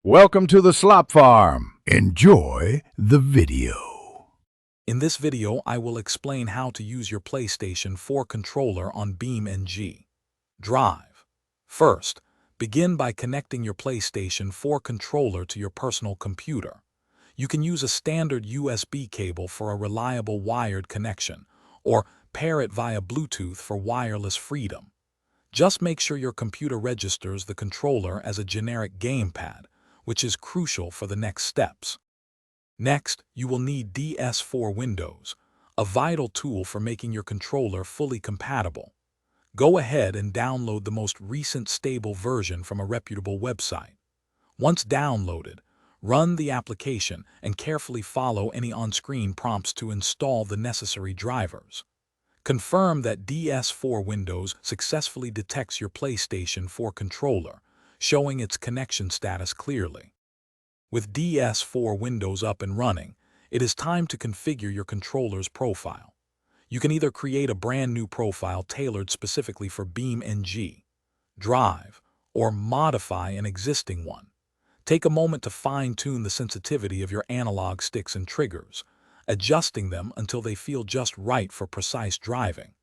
Welcome to the Slop Farm. Enjoy the video. In this video, I will explain how to use your PlayStation 4 controller on BeamNG.drive. First, begin by connecting your PlayStation 4 controller to your personal computer. You can use a standard USB cable for a reliable wired connection, or pair it via Bluetooth for wireless freedom. Just make sure your computer registers the controller as a generic gamepad, which is crucial for the next steps. Next, you will need PS4 Windows, a vital tool for making your controller fully compatible. Go ahead and download the most recent stable version from a reputable website. Once downloaded, run the application and carefully follow any on-screen prompts to install the necessary drivers. Confirm that PS4 Windows successfully detects your PlayStation 4 controller, showing its connection status clearly. With PS4 Windows up and running, it is time to configure your controller's profile. You can either create a brand new profile tailored specifically for BeamNG.drive or modify an existing one. Take a moment to fine-tune the sensitivity of your analog sticks and triggers, adjusting them until they feel just right for precise driving.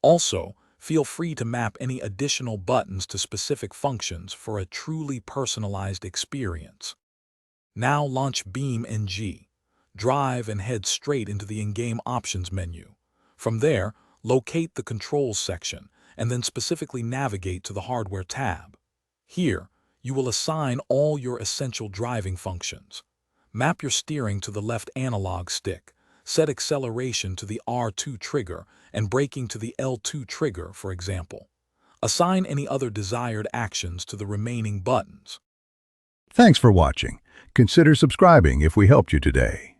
Also, feel free to map any additional buttons to specific functions for a truly personalized experience. Now launch BeamNG.drive and head straight into the in-game options menu. From there, locate the Controls section and then specifically navigate to the Hardware tab. Here, you will assign all your essential driving functions. Map your steering to the left analog stick, set acceleration to the R2 trigger, and braking to the L2 trigger, for example. Assign any other desired actions to the remaining buttons. Thanks for watching. Consider subscribing if we helped you today.